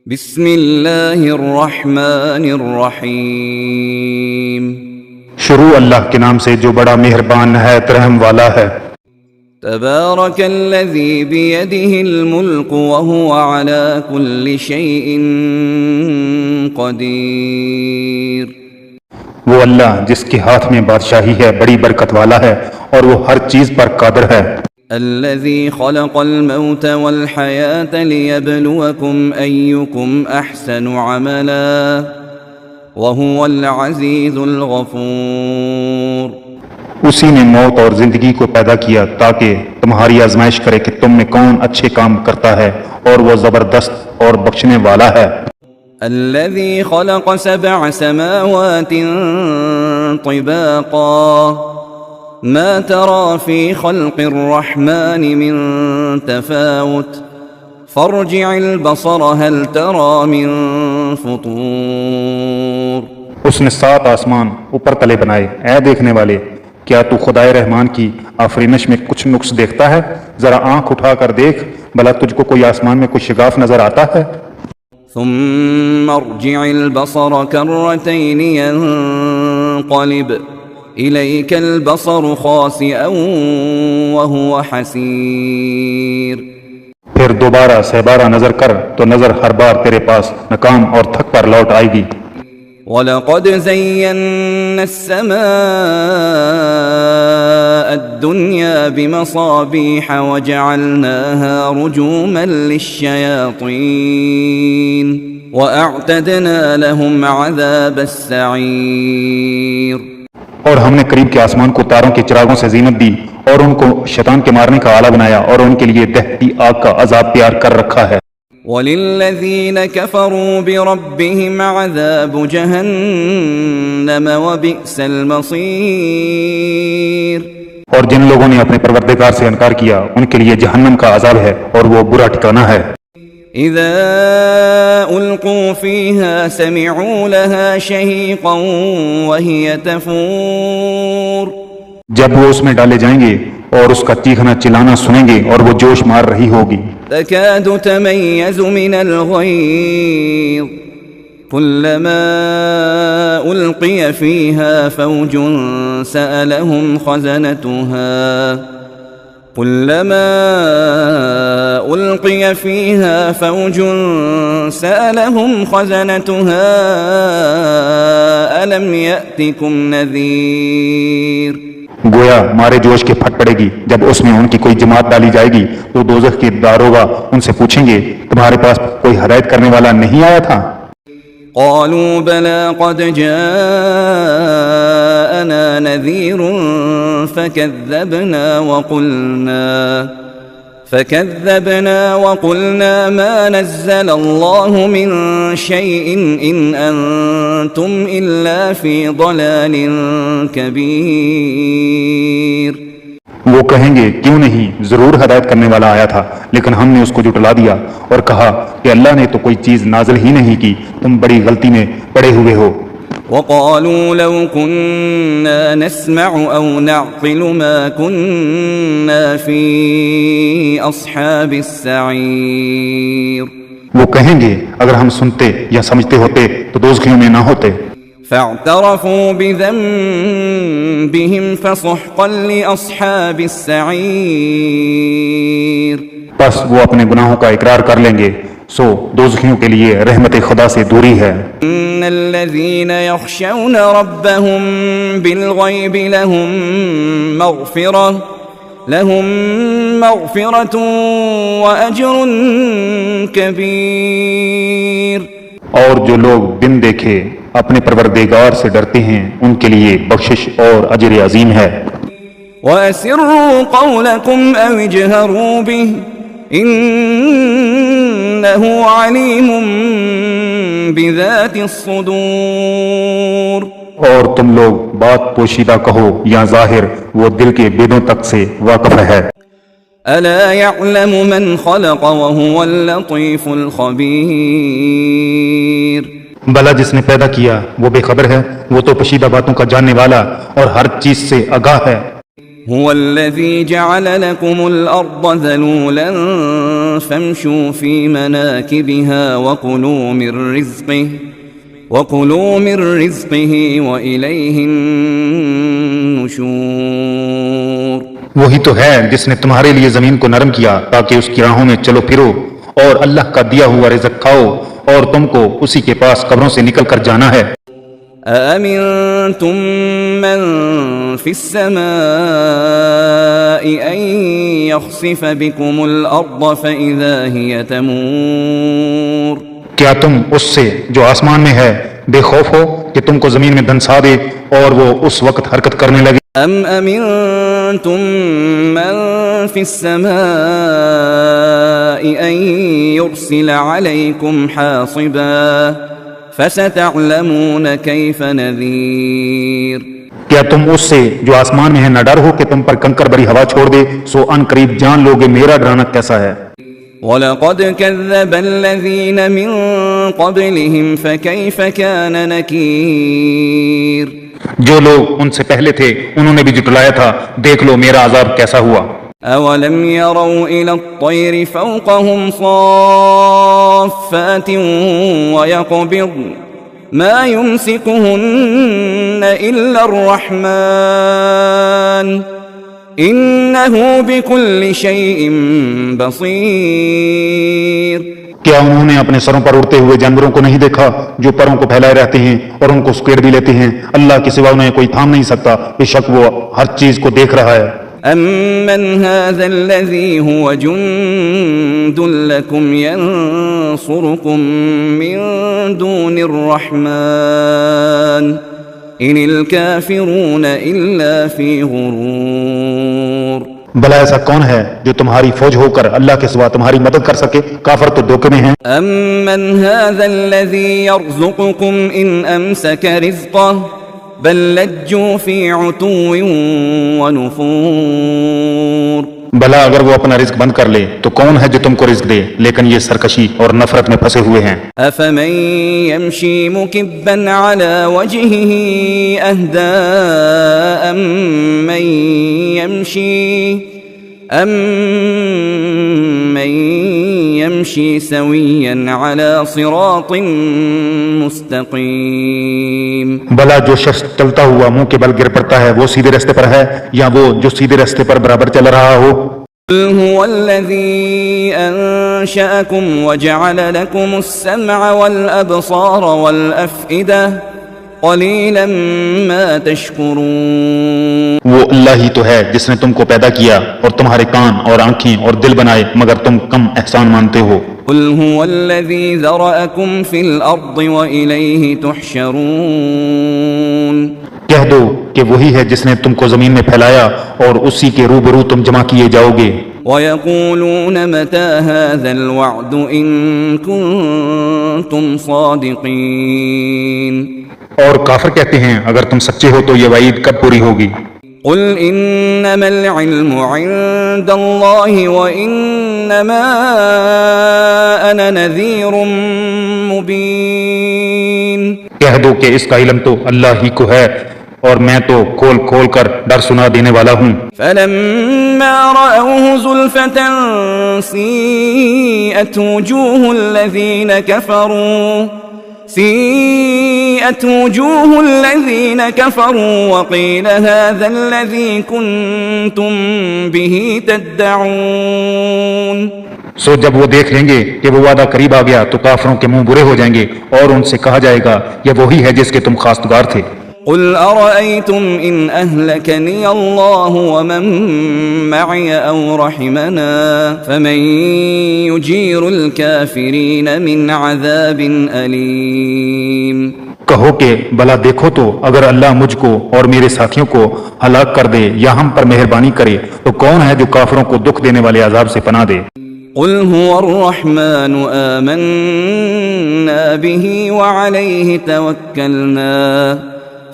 بسم اللہ الرحمن الرحیم شروع اللہ کے نام سے جو بڑا مہربان نہایت رحم والا ہے۔ تبارک الذی بیدہ الملک وہو علی کل شیء قدیر۔ وہ اللہ جس کے ہاتھ میں بادشاہی ہے بڑی برکت والا ہے اور وہ ہر چیز پر قادر ہے۔ الذي خلق الموت والحياة ليبلوكم أيكم أحسن عملا وهو العزيز الغفور۔ اسی نے موت اور زندگی کو پیدا کیا تاکہ تمہاری آزمائش کرے کہ تم میں کون اچھے کام کرتا ہے اور وہ زبردست اور بخشنے والا ہے۔ الذي خلق 7 سماوات طباقا ما ترى في خلق الرحمن من تفاوت فارجع البصر هل ترى من فطور۔ اس نے 7 آسمان اوپر تلے بنائے، اے دیکھنے والے کیا تو خدائے رحمان کی آفرینش میں کچھ نقص دیکھتا ہے؟ ذرا آنکھ اٹھا کر دیکھ، بھلا تجھ کو کوئی آسمان میں کچھ شگاف نظر آتا ہے؟ ثم ارجع البصر كرتين ينقلب إليك البصر خاسئا وهو حسير۔ پھر دوبارہ سہبارہ نظر کر تو نظر ہر بار تیرے پاس ناکام اور تھک پر لوٹ آئے گی۔ وَلَقَدْ زَيَّنَّا السَّمَاءَ الدُّنْيَا بِمَصَابِيحَ وَجَعَلْنَاهَا رُجُومًا لِلشَّيَاطِينِ وَأَعْتَدْنَا لَهُمْ عَذَابَ السَّعِيرِ۔ اور ہم نے قریب کے آسمان کو تاروں کے چراغوں سے زینت دی اور ان کو شیطان کے مارنے کا آلہ بنایا اور ان کے لیے دہتی آگ کا عذاب تیار کر رکھا ہے۔ وَلِلَّذِينَ كَفَرُوا بِرَبِّهِمْ عَذَابُ جَهَنَّمَ وَبِئْسَ الْمَصِيرُ۔ اور جن لوگوں نے اپنے پروردگار سے انکار کیا ان کے لیے جہنم کا عذاب ہے اور وہ برا ٹھکانہ ہے۔ اذا القوا فيها سمعوا لها شهيقا وهي تفور۔ جب وہ اس میں ڈالے جائیں گے اور اس کا چیخنا چلانا سنیں گے اور وہ جوش مار رہی ہوگی۔ تكاد تميز من الغيظ كلما ألقي فيها فوج سألهم خزنتها كلما ألقي فيها فوج سألهم خزنتها ألم يأتكم نذير۔ گویا مارے جوش کے پھٹ پڑے گی جب اس میں ان کی کوئی جماعت ڈالی جائے گی تو دوزخ کے داروغہ ان سے پوچھیں گے تمہارے پاس کوئی ہدایت کرنے والا نہیں آیا تھا؟ قالوا بلى قد جاءنا نذير فكذبنا وقلنا ما نزل الله من شيء إن أنتم إلا في ضلال كبير۔ وہ کہیں گے کیوں نہیں، ضرور ہدایت کرنے والا آیا تھا لیکن ہم نے اس کو جھٹلا دیا اور کہا کہ اللہ نے تو کوئی چیز نازل ہی نہیں کی، تم بڑی غلطی میں پڑے ہوئے ہو۔ وقالوا لو كنا نسمع أو نعقل ما كنا في أصحاب السعير۔ وہ کہیں گے اگر ہم سنتے یا سمجھتے ہوتے تو دوزخیوں میں نہ ہوتے۔ فاعترفوا بذنبهم فسحقا لأصحاب السعير۔ بس وہ اپنے گناہوں کا اقرار کر لیں گے، سو دوزخیوں کے لیے رحمت خدا سے دوری ہے۔ ان الذين يخشون ربهم بالغيب لهم مغفرة وأجر كبير۔ اور جو لوگ بن دیکھے اپنے پروردگار سے ڈرتے ہیں ان کے لیے بخشش اور اجر عظیم ہے۔ وَأَسِرُّوا قَوْلَكُمْ أَوْ اجْهَرُوا بِهِ إِنَّهُ عَلِيمٌ بِذَاتِ الصُّدُورِ۔ اور تم لوگ بات پوشیدہ کہو یا ظاہر، وہ دل کے بیدوں تک سے واقف ہے۔ أَلَا يَعْلَمُ مَنْ خَلَقَ وَهُوَ اللَّطِيفُ الْخَبِيرُ۔ بھلا جس نے پیدا کیا وہ بے خبر ہے، وہ تو پوشیدہ باتوں کا جاننے والا اور ہر چیز سے آگاہ ہے۔ هو الذي جعل لكم الأرض ذلولا فامشوا في مناكبها وكلوا من رزقه وإليه النشور. وہی تو ہے جس نے تمہارے لیے زمین کو نرم کیا تاکہ اس کی راہوں میں چلو پھرو، اور اللہ کا دیا ہوا رزق کھاؤ، اور تم کو اسی کے پاس قبروں سے نکل کر جانا ہے. أأمنتم من في السماء أن يخسف بكم الأرض فإذا هي تمور. کیا تم اس سے جو آسمان میں ہے بے خوف ہو کہ تم کو زمین میں دھنسا دے اور وہ اس وقت حرکت کرنے لگے؟ أم أمنتم من في السماء أن يرسل عليكم حاصبا فستعلمون كيف نذير. کیا تم اس سے جو آسمان میں ہے نہ ڈر ہو کہ تم پر کنکر بری ہوا چھوڑ دے، سو ان قریب جان لوگے میرا ڈرانا کیسا ہے. وَلَقَدْ كَذَّبَ الَّذِينَ مِن قَبْلِهِمْ فَكَيْفَ كَانَ نَكِيرٌ. جو لوگ ان سے پہلے تھے انہوں نے بھی جھٹلایا تھا، دیکھ لو میرا عذاب کیسا ہوا. أَوَلَمْ يَرَوْا إِلَى الطَّيْرِ فَوْقَهُمْ صَافَّاتٍ وَيَقْبِضْنَ مَا يُمْسِكُهُنَّ إِلَّا الرَّحْمَنُ إِنَّهُ بِكُلِّ شَيْءٍ بَصِيرٌ. کیا انہوں نے اپنے سروں پر اڑتے ہوئے جانوروں کو نہیں دیکھا جو پروں کو پھیلائے رہتے ہیں اور ان کو سکیڑ بھی لیتے ہیں؟ اللہ کے سوا انہیں کوئی تھام نہیں سکتا، بے شک وہ ہر چیز کو دیکھ رہا ہے. أَمَّنْ هَذَا الَّذِي هُوَ جُنْدٌ لَكُمْ يَنْصُرُكُمْ مِنْ دُونِ الرَّحْمَنِ إِنِ الْكَافِرُونَ إِلَّا فِي غُرُورٍ. بھلا ایسا کون ہے جو تمہاری فوج ہو کر اللہ کے سوا تمہاری مدد کر سکے؟ کافر تو دھوکے میں ہیں. أَمَّنْ هَذَا الَّذِي يَرْزُقُكُمْ إِنْ أَمْسَكَ رِزْقَهُ بل لجوا في عتو ونفور. بھلا اگر وہ اپنا رزق بند کر لے تو کون ہے جو تم کو رزق دے، لیکن یہ سرکشی اور نفرت میں پھنسے ہوئے ہیں. أفمن يمشي مكبا على وجهه أهدى أمن يمشي سويا على صراط مستقيم. بھلا جو شخص چلتا ہوا منہ کے بل گر پڑتا ہے وہ سیدھے راستے پر ہے یا وہ جو سیدھے راستے پر برابر چل رہا ہو؟ قل هو الذي أنشأكم وجعل لكم السمع والأبصار والأفئدة قليلا ما تشكرون. وہ اللہ ہی تو ہے جس نے تم کو پیدا کیا اور تمہارے کان اور آنکھیں اور دل بنائے، مگر تم کم احسان مانتے ہو. قل هو الذي ذرأكم في الأرض وإليه تحشرون. کہہ دو کہ وہی ہے جس نے تم کو زمین میں پھیلایا اور اسی کے روبرو تم جمع کیے جاؤ گے. وَيَقُولُونَ مَتَى هَذَا الْوَعْدُ إِن كُنتُمْ صَادِقِينَ. اور کافر کہتے ہیں اگر تم سچے ہو تو یہ وعید کب پوری ہوگی؟ قل انما العلم عند الله وانما انا نذير مبين. کہہ دو کہ اس کا علم تو اللہ ہی کو ہے اور میں تو کھول کھول کر ڈر سنا دینے والا ہوں. فلما رأوه زلفة سيئت وجوه الذين كفروا وقيل هذا الذي كنتم به تدعون. سو جب وہ دیکھ لیں گے کہ وہ وعدہ قریب آ گیا تو کافروں کے منہ برے ہو جائیں گے اور ان سے کہا جائے گا یہ وہی ہے جس کے تم خواستگار تھے. قل أرأيتم إن أهلكني الله ومن معي أو رحمنا فمن يجير الكافرين من عذاب أليم. کہو کہ بھلا دیکھو تو اگر اللہ مجھ کو اور میرے ساتھیوں کو ہلاک کر دے یا ہم پر مہربانی کرے تو کون ہے جو کافروں کو دکھ دینے والے عذاب سے پناہ دے. قل هو الرحمن آمنا به وعليه توكلنا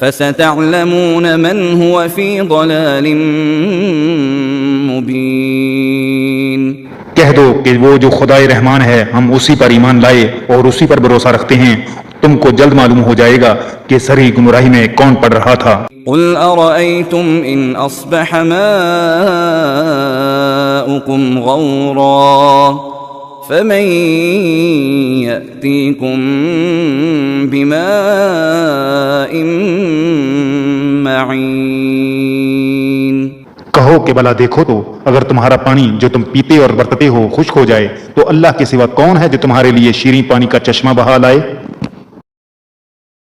فستعلمون من هو في ضلال مبين. کہہ دو کہ وہ جو خدائے رحمان ہے ہم اسی پر ایمان لائے اور اسی پر بھروسہ رکھتے ہیں، تم کو جلد معلوم ہو جائے گا کہ سری گمراہی میں کون پڑ رہا تھا. قل أرأيتم إن أصبح ماؤكم غورا فمن يأتيكم بماء معين کہو کہ بھلا دیکھو تو اگر تمہارا پانی جو تم پیتے اور برتتے ہو خشک ہو جائے تو اللہ کے سوا کون ہے جو تمہارے لیے شیریں پانی کا چشمہ بہا لائے؟